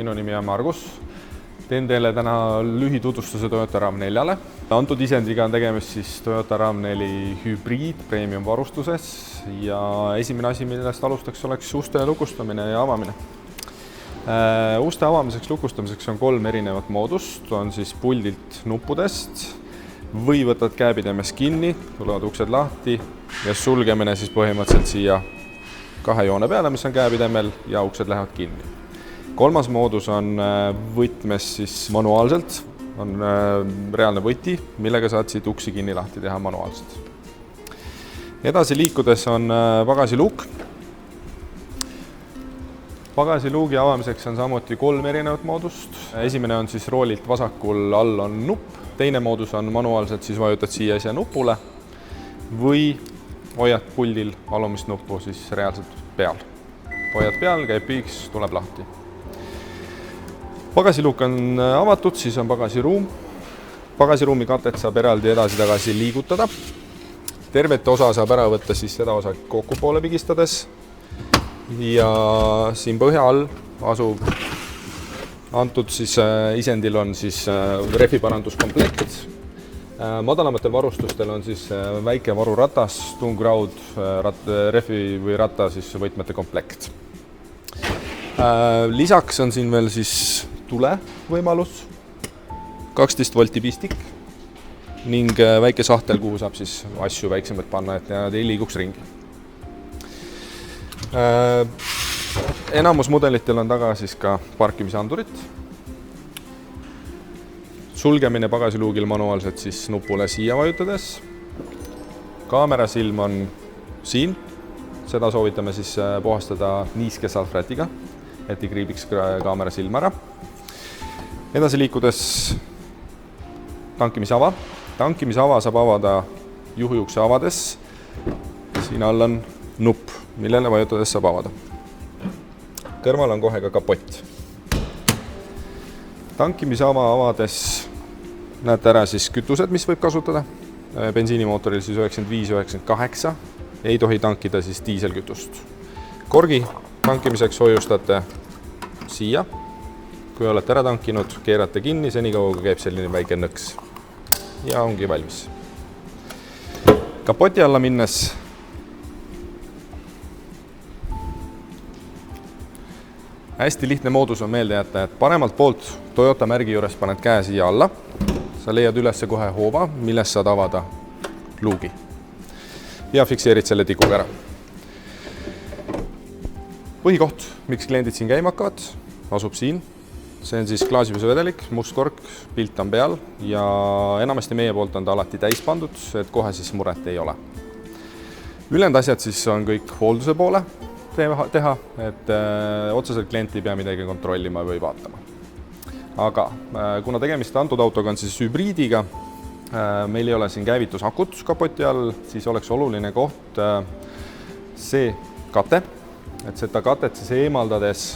minu nimi on Margus. Teen teile täna lühitutvustuse Toyota RAV4-le. Antud isendiga on tegemist siis Toyota RAV4 hübriid premium varustuses ja esimene asi, millest alustaks, oleks uste lukustamine ja avamine. Uste avamiseks lukustamiseks on 3 erinevat moodust, on siis puldilt nuppudest või võtad käepidemes kinni, tulevad uksed lahti ja sulgemine siis põhimõtteliselt siia 2 joone peale, mis on käepidemel ja uksed lähevad kinni. 3. moodus on võtmes siis manuaalselt, on reaalne võti, millega saad siit uksi kinni lahti teha manuaalselt. Edasi liikudes on pagasiluuk. Pagasiluugi avamiseks on samuti 3 erinevat moodust. Esimene on siis roolilt vasakul all on nupp, teine moodus on manuaalselt, siis vajutad siia nupule või hoiad puldil alumist nuppu siis reaalselt peal. Hoiad peal, käib piiks, tuleb lahti. Pagasiluuk on avatud, siis on pagasiruum. Pagasiruumi katet saab eraldi edasi-tagasi liigutada. Tervet osa saab ära võtta siis seda osa kokku poole pigistades. Ja siin põhja all asub antud siis isendil on siis rehviparanduskomplekt. Madalamatel varustustel on siis väike varuratas, tungraud, rehvi või ratta siis võtmete komplekt. Lisaks on siin veel siis tule võimalus, 12 volti pistik ning väike sahtel, kuhu saab siis asju väiksemad panna, et nad ei liiguks ringi. Enamus mudelitel on taga siis ka parkimisandurit. Sulgemine pagasiluugil manuaalselt siis nupule siia vajutades. Kaamerasilm on siin. Seda soovitame siis puhastada niiske salvrätiga, et ei kriibiks kaamerasilm ära. Edasi liikudes tankimisava. Tankimisava saab avada juhiukse avades. Siin all on nupp, millele vajutades saab avada. Kõrval on kohe ka kapott. Tankimisava avades näete ära siis kütused, mis võib kasutada. Bensiinimootoril siis 95-98. Ei tohi tankida siis diiselkütust. Korgi tankimiseks hoiustate siia. Kui olete ära tankinud, keerate kinni, senikaua käib selline väike nõks. Ja ongi valmis. Kapoti alla minnes hästi lihtne moodus on meelde jätta, et paremalt poolt Toyota märgi juures paned käe siia alla. Sa leiad üles kohe hooba, millest saad avada luugi. Ja fikseerid selle tikuga ära. Põhikoht, miks kliendid siin käima hakkavad, asub siin. See on siis klaasipesuvedelik, must kork, pilt on peal ja enamasti meie poolt on ta alati täis pandud, et kohe siis muret ei ole. Ülejäänud asjad siis on kõik hoolduse poole teha, et otseselt klient ei pea midagi kontrollima või vaatama. Aga kuna tegemist antud autoga on siis hübriidiga, meil ei ole siin käivitusakut kapoti all, siis oleks oluline koht see kate, et seda katet siis eemaldades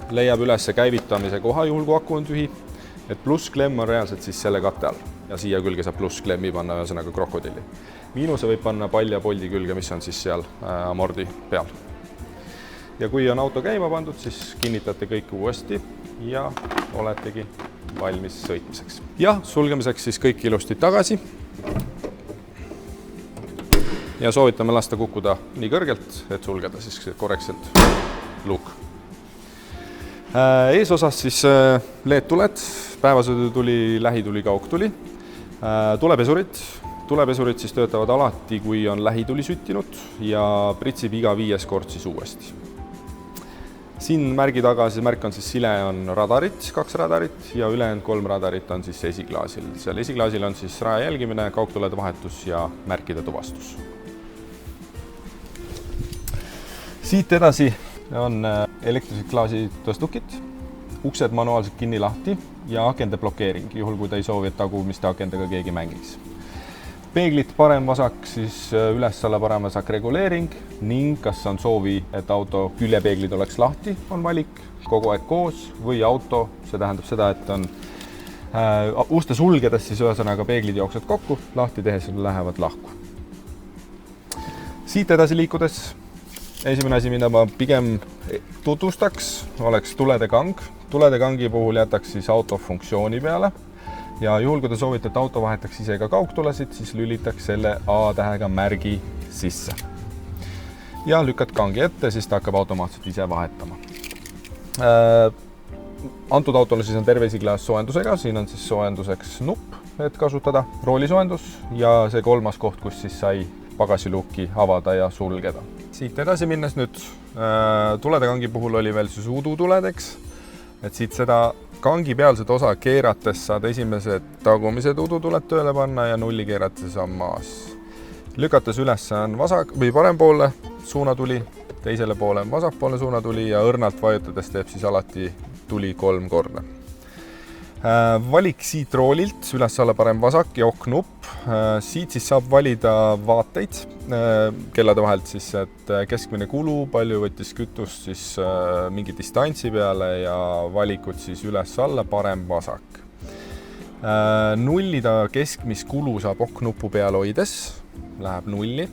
leiab üles käivitamise koha, juhul kui aku on tühi, et plussklemm on reaalselt siis selle katte all ja siia külge saab plussklemmi panna ühesõnaga krokodilli. Miinuse võib panna palja poldi külge, mis on siis seal amordi peal. Ja kui on auto käima pandud, siis kinnitate kõik uuesti ja oletegi valmis sõitmiseks. Ja sulgemiseks siis kõik ilusti tagasi. Ja soovitame lasta kukkuda nii kõrgelt, et sulgeda siis korrektselt luuk. Eesosas siis LED-tuled, päevasõidutuli, lähituli, kaugtuli, Tulepesurid siis töötavad alati, kui on lähituli süttinud ja pritsib iga 5 kord siis uuesti. Siin märgi taga, see märk on siis sile, on radarit, 2 radarit ja ülejäänud 3 radarit on siis esiklaasil. Seal esiklaasil on siis raja jälgimine, kaugtulede vahetus ja märkide tuvastus. Siit edasi on elektrised klaasi tõstukid, uksed manuaalselt kinni lahti ja akende blokeering, juhul kui ta ei soovi, et tagumiste akendega keegi mängiks. Peeglid parem-vasak, siis üles-alla parem-vasak reguleering ning kas on soovi, et auto küljepeeglid oleks lahti, on valik kogu aeg koos või auto, see tähendab seda, et on uste sulgedes siis ühesõnaga peeglid jooksevad kokku, lahti tehes lähevad lahku. Siit edasi liikudes esimene asi, mida ma pigem tutvustaks, oleks tulede kang. Tulede kangi puhul jätaks siis auto funktsiooni peale ja juhul, kui te soovite, et auto vahetaks ise ka kaugtulesid, siis lülitaks selle A-tähega märgi sisse. Ja lükkad kangi ette, siis ta hakkab automaatselt ise vahetama. Antud autol siis on terve esiklaas soojendusega, siin on siis soojenduseks nupp, et kasutada, roolisoojendus ja see kolmas koht, kus siis sai pagasiluki avada ja sulgeda. Siit edasi minnes nüüd tulede kangi puhul oli veel siis udutuledeks, et siit seda kangi pealset osa keerates saad esimesed tagumised udutuled tööle panna ja nulli keerates on maas. Lükates üles on vasak või parempoolne suunatuli, teisele poole on vasakpoolne suunatuli ja õrnalt vajutades teeb siis alati tuli 3 korda. Valik siit roolilt, üles alla parem vasak ja oknupp. Siit siis saab valida vaateid kellade vahelt siis, et keskmine kulu, palju võttis kütust siis mingi distantsi peale ja valikud siis üles alla parem vasak. Nullida keskmis kulu saab oknupu peal hoides, läheb nulli.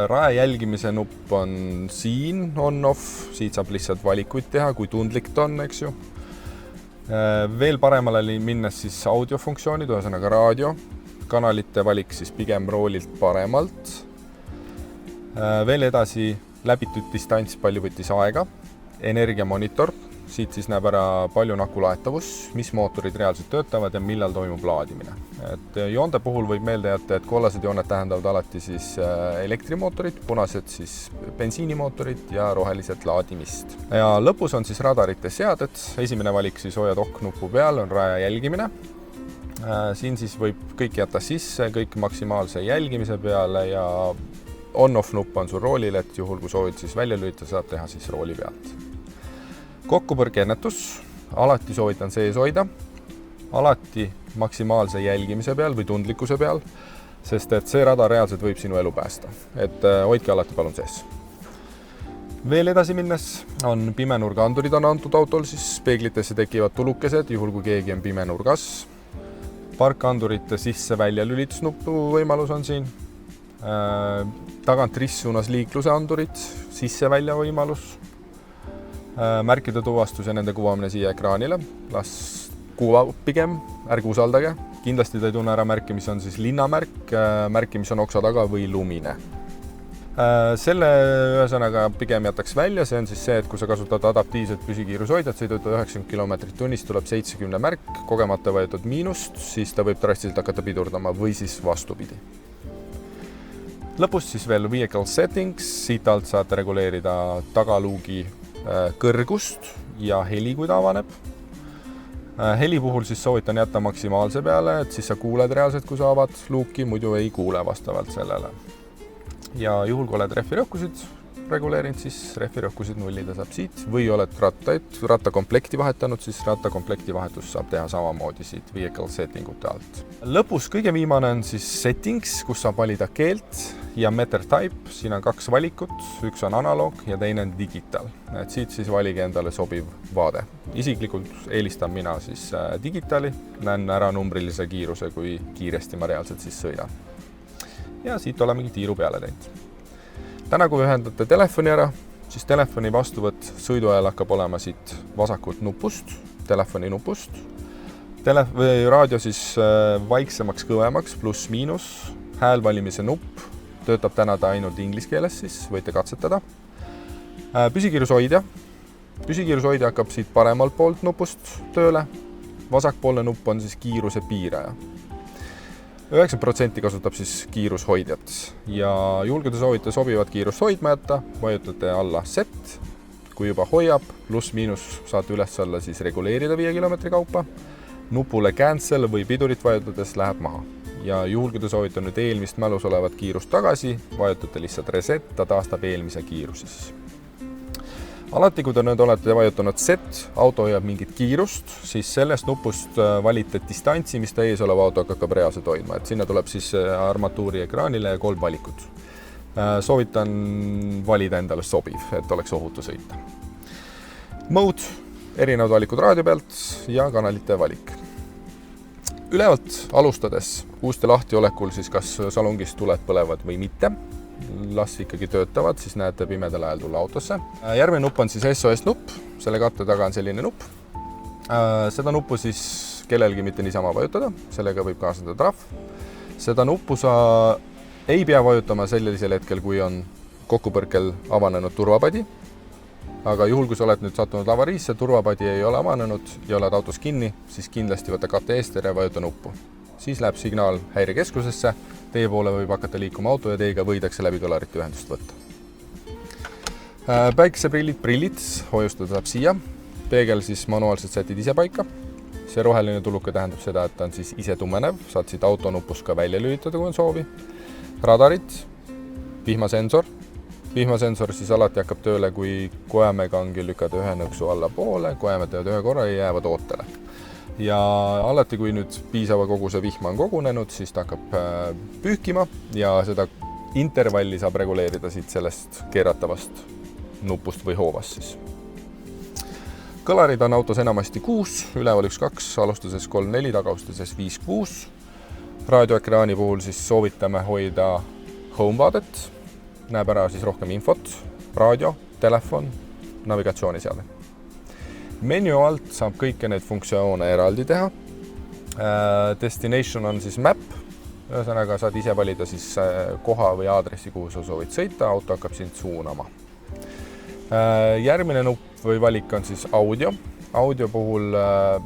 Rae jälgimise nupp on siin on-off, siit saab lihtsalt valikuid teha, kui tundlik ta on, eks ju. Veel paremale minnes siis audiofunktsioonid, ühesõnaga raadio, kanalite valik siis pigem roolilt paremalt. Veel edasi läbitud distants, palju võttis aega, energiamonitor, siit siis näeb ära palju on akulaetavus, mis mootorid reaalselt töötavad ja millal toimub laadimine. Et joonte puhul võib meelde jätta, et kollased jooned tähendavad alati siis elektrimootorid, punased siis bensiinimootorid ja rohelised laadimist. Ja lõpus on siis radarite seaded, esimene valik siis hoiad oknupu peal on raja jälgimine. Siin siis võib kõik jätta sisse, kõik maksimaalse jälgimise peale ja on-off nupp on sul roolil, et juhul kui soovid siis välja lülitada, saab teha siis rooli pealt. Kokkupõrkennetus, alati soovitan sees hoida, alati maksimaalse jälgimise peal või tundlikkuse peal, sest et see rada reaalselt võib sinu elu päästa, et hoidke alati palun sees. Veel edasi minnes on pimenurgaandurid on antud autol, siis peeglitesse tekivad tulukesed, juhul kui keegi on pimenurgas. Parkandurite sisse-välja lülitusnupu võimalus on siin. Tagant ristsuunas liikluse andurid, sisse-välja võimalus. Märkide tuvastus ja nende kuvamine siia ekraanile. Las kuva pigem, ärge usaldage. Kindlasti te ei tunne ära märki, mis on siis linnamärk, märki, mis on oksa taga või lumine. Selle ühesõnaga pigem jätaks välja, see on siis see, et kui sa kasutad adaptiivset püsikiirushoidjat, sõidud 90 km tunnis, tuleb 70 märk, kogemata võetud miinust, siis ta võib drastiliselt hakata pidurdama või siis vastupidi. Lõpus siis veel vehicle settings, siit alt saate reguleerida tagaluugi kõrgust ja heli, kui ta avaneb. Heli puhul siis soovitan jätta maksimaalse peale, et siis sa kuuled reaalselt, kui sa avad luuki, muidu ei kuule vastavalt sellele. Ja juhul, kui oled rehvirõhkusid reguleerinud, siis rehvirõhkusid nullida saab siit või oled rattakomplekti vahetanud, siis rattakomplekti vahetus saab teha samamoodi siit vehicle settingute alt. Lõpus kõige viimane on siis settings, kus saab valida keelt ja meter type. Siin on 2 valikut, üks on analoog ja teine on digital. Et siit siis valige endale sobiv vaade. Isiklikult eelistan mina siis digitali, näen ära numbrilise kiiruse, kui kiiresti ma reaalselt siis sõidan. Ja siit olemegi tiiru peale teinud. Täna, kui ühendate telefoni ära, siis telefoni vastuvõtt sõidu ajal hakkab olema siit vasakult nupust, telefoni nupust. Raadio siis vaiksemaks, kõvemaks, pluss miinus, häälvalimise nupp, töötab täna ta ainult inglise keeles, siis võite katsetada. Püsikiirushoidja hakkab siit paremalt poolt nupust tööle, vasakpoolne nupp on siis kiiruse piiraja. 90% kasutab siis kiirushoidjat ja juhul, kui te soovite sobivat kiirust hoidma jätta, vajutate alla set, kui juba hoiab, pluss miinus saate üles alla siis reguleerida 5 kilomeetri kaupa, nupule cancel või pidurit vajutades läheb maha. Ja juhul, kui te soovite nüüd eelmist mälus olevat kiirust tagasi, vajutate lihtsalt reset, ta taastab eelmise kiiruses. Alati, kui te nüüd olete vajutanud set, auto hoiab mingit kiirust, siis sellest nupust valite distantsi, mis ta ees oleva auto hakkab reaalselt hoidma. Et sinna tuleb siis armatuuri ekraanile ja 3 valikut. Soovitan valida endale sobiv, et oleks ohutu sõita. Mode, erinevad valikud raadio pealt ja kanalite valik. Ülevalt alustades uuste lahti olekul siis kas salongist tuled põlevad või mitte. las ikkagi töötavad, siis näete pimedal ajal tulla autosse. Järgmine nupp on siis SOS nupp, selle katte taga on selline nupp. Seda nuppu siis kellelgi mitte niisama vajutada, sellega võib kaasneda trahv. Seda nuppu sa ei pea vajutama sellisel hetkel, kui on kokkupõrkel avanenud turvapadi. Aga juhul, kui sa oled nüüd sattunud avariisse, turvapadi ei ole avanenud ja oled autos kinni, siis kindlasti võta kate eest ja vajuta nuppu. Siis läheb signaal häirekeskusesse, teie poole võib hakata liikuma auto ja teiega võidakse läbi kõlarite ühendust võtta. Päikeseprillid hoiustada saab siia. Peegel siis manuaalselt sätid ise paika. See roheline tuluke tähendab seda, et ta on siis ise tummenev. Saad siit autonupust ka välja lülitada, kui on soovi. Radarid, vihmasensor. Vihmasensor siis alati hakkab tööle, kui kojamekangi lükata ühe nõksu alla poole, kojamed teevad ühe korra ja jäävad ootele. Ja alati, kui nüüd piisava koguse vihma on kogunenud, siis ta hakkab pühkima ja seda intervalli saab reguleerida siit sellest keeratavast nupust või hoovast siis. Kõlarid on autos enamasti 6, üleval 1-2, alustuses 3-4, tagaustuses 5-6. Raadioekraani puhul siis soovitame hoida home-vaadet, näeb ära siis rohkem infot, raadio, telefon, navigatsiooniseade. Menu alt saab kõike neid funktsioone eraldi teha. Destination on siis map, ühesõnaga saad ise valida siis koha või aadressi, kuhu sa soovid sõita, auto hakkab sind suunama. Järgmine nupp või valik on siis audio. Audio puhul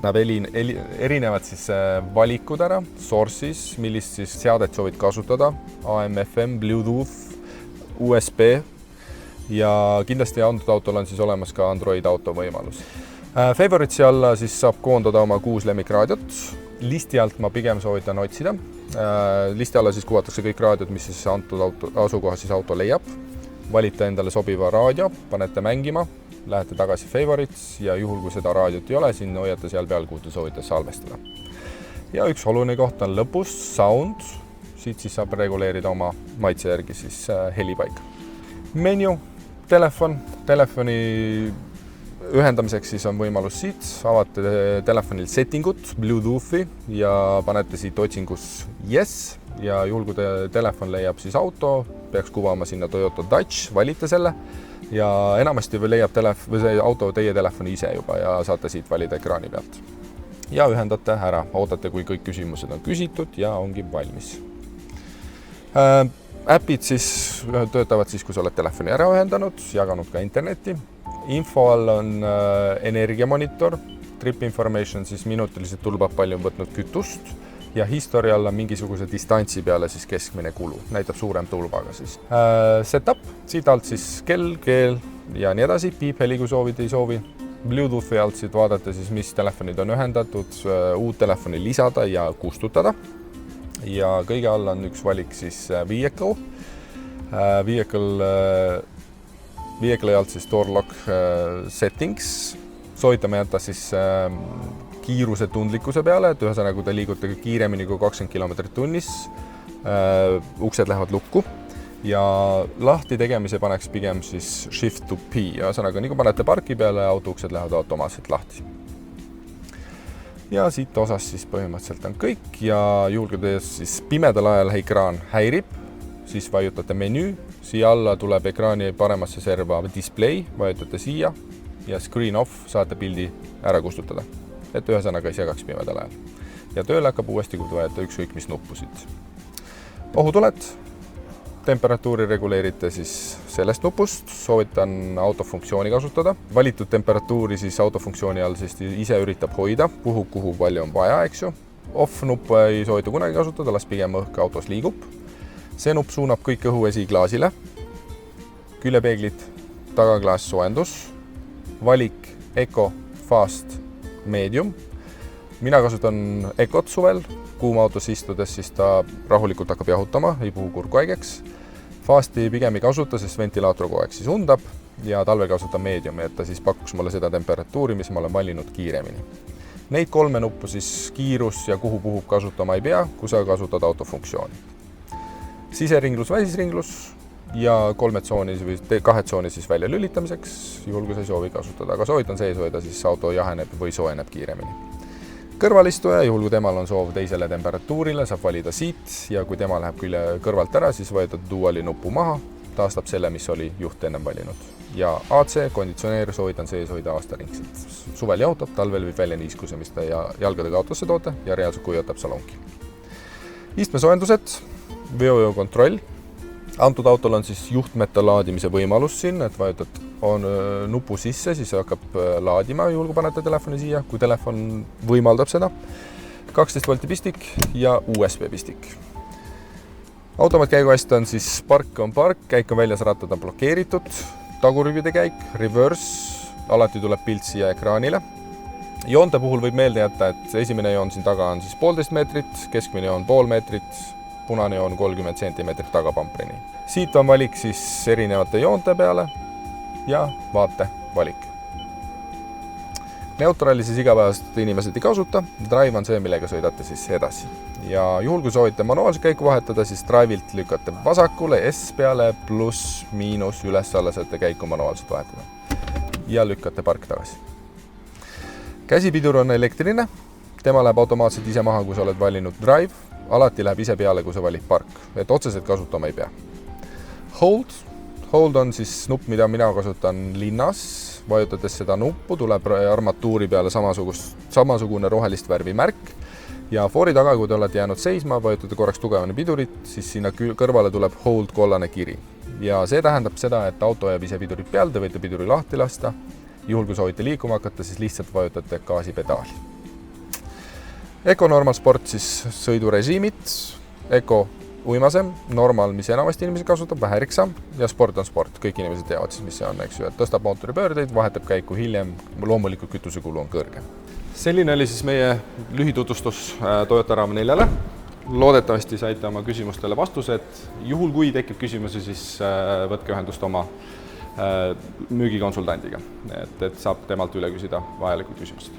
näeb erinevad siis valikud ära, sources, millist siis seadet soovid kasutada, AM, FM, Bluetooth, USB ja kindlasti antud autol on siis olemas ka Android auto võimalus. Favoritesi alla siis saab koondada oma 6 lemmikraadiot. Listi alt ma pigem soovitan otsida. Listi alla siis kuvatakse kõik raadiod, mis siis antud asukohas siis auto leiab. Valite endale sobiva raadio, panete mängima, lähete tagasi favorites ja juhul, kui seda raadiot ei ole, siin hoiate seal peal, kuhu te soovite salvestada. Ja üks oluline koht on lõpus, sound. Siit siis saab reguleerida oma maitse järgi siis helipaika. Menu, telefoni ühendamiseks siis on võimalus siit, avate telefonil settingut, Bluetoothi ja panete siit otsingus yes ja juhul, kui telefon leiab siis auto, peaks kuvama sinna Toyota Dutch, valite selle ja enamasti leiab see auto teie telefoni ise juba ja saate siit valida ekraani pealt. Ja ühendate ära, ootate, kui kõik küsimused on küsitud ja ongi valmis. Äpid siis töötavad siis, kui sa oled telefoni ära ühendanud, jaganud ka internetti. Info all on energiamonitor, trip information siis minutiliselt tulbab palju on võtnud kütust ja history all on mingisuguse distantsi peale siis keskmine kulu, näitab suurem tulbaga siis. Setup, siit alt siis kell, keel ja nii edasi, piipheli kui soovid, ei soovi. Bluetoothi alt siit vaadata siis, mis telefonid on ühendatud, uut telefoni lisada ja kustutada. Ja kõige all on üks valik siis vehicle. Vehicle alt siis door lock settings. Soovitame jätta siis kiiruse tundlikkuse peale, et ühesõnaga, kui te liigute kiiremini kui 20 km tunnis, uksed lähevad lukku ja lahti tegemise paneks pigem siis shift to P. Ühesõnaga, nii kui panete parki peale, auto uksed lähevad automaatselt lahti. Ja siit osas siis põhimõtteliselt on kõik ja juhul, kui te siis pimedal ajal ekraan häirib, siis vajutate menüü, siia alla tuleb ekraani paremasse serva display, vajutate siia ja screen off saate pildi ära kustutada, et ühesõnaga ei segaks pimedal ajal. Ja tööle hakkab uuesti, kui te vajate ükskõik mis nuppusid. Ohutuled, temperatuuri reguleerite siis sellest nupust, soovitan autofunktsiooni kasutada. Valitud temperatuuri siis autofunktsiooni all siis ise üritab hoida, puhub kuhu palju on vaja, eks ju. Off nuppu ei soovita kunagi kasutada, las pigem õhk autos liigub. See nupp suunab kõik õhuesi klaasile, küljepeeglid, tagaklaas soojendus, valik Eco, Fast, Medium. Mina kasutan Ecot suvel, kuuma autos istudes, siis ta rahulikult hakkab jahutama, ei puhu kurku haigeks. Fasti pigem ei kasuta, sest ventilaator kogu aeg siis undab ja talvel kasutan Mediumi, et ta siis pakuks mulle seda temperatuuri, mis ma olen valinud kiiremini. Neid 3 nuppu siis kiirus ja kuhu puhub kasutama ei pea, kui sa kasutad autofunktsiooni. Siseringlus, välisringlus ja 3 tsooni või 2 tsooni siis välja lülitamiseks, juhul kui sa ei soovi kasutada, aga soovitan sees hoida, siis auto jaheneb või soojeneb kiiremini. kõrvalistuja, juhul kui temal on soov teisele temperatuurile, saab valida siit ja kui tema läheb külje kõrvalt ära, siis vajutad duali nupu maha, taastab selle, mis oli juht ennem valinud. Ja AC, konditsioneer soovitan sees hoida aastaringselt. Suvel jahutab, talvel viib välja niiskuse, mis ta jalgadega autosse toote ja reaalselt kuivatab salongi. Istmesoojendused, veojõu kontroll. Antud autol on siis juhtmete laadimise võimalus siin, et vajutad nupu sisse, siis hakkab laadima, juhul kui panete telefoni siia, kui telefon võimaldab seda. 12 volti pistik ja USB pistik. Automaat käiguast on siis park, käik on väljas, rattad on blokeeritud, tagurpidi käik, reverse, alati tuleb pilt siia ekraanile. Joonte puhul võib meelde jätta, et esimene joon siin taga on siis 1,5 meetrit, keskmine joon 0,5 meetrit, punane joon 30 cm tagapamprini. Siit on valik siis erinevate joonte peale ja vaate valik. Neutrali siis igapäevast inimesed ei kasuta, drive on see, millega sõidate siis edasi. Ja juhul kui soovite manuaalset käiku vahetada, siis drive'ilt lükkate vasakule S peale pluss miinus üles-alla saate käiku manuaalselt vahetada. Ja lükkate park tagasi. Käsipidur on elektriline, tema läheb automaatselt ise maha, kui sa oled valinud drive, alati läheb ise peale, kui sa valid park, et otseselt kasutama ei pea. Hold on siis nupp, mida mina kasutan linnas, vajutades seda nuppu, tuleb armatuuri peale samasugune rohelist värvi märk ja foori taga, kui te olete jäänud seisma, vajutate korraks tugevane pidurit, siis sinna kõrvale tuleb hold kollane kiri. Ja see tähendab seda, et auto jääb ise pidurit peal, te võite piduri lahti lasta. Juhul kui soovite liikuma hakata, siis lihtsalt vajutate gaasipedaali. Eco Normal Sport siis sõidurežiimid, Eco uimasem, normal, mis enamasti inimesi kasutab, väheriksam ja sport on sport. Kõik inimesed teavad siis, mis see on, eks ju, et tõstab mootori pöördeid, vahetab käiku hiljem, loomulikult kütusekulu on kõrge. Selline oli siis meie lühitutvustus Toyota RAV4-le. Loodetavasti saite oma küsimustele vastused. Juhul kui tekib küsimusi, siis võtke ühendust oma müügikonsultandiga, et saab temalt üle küsida vajalikud küsimused.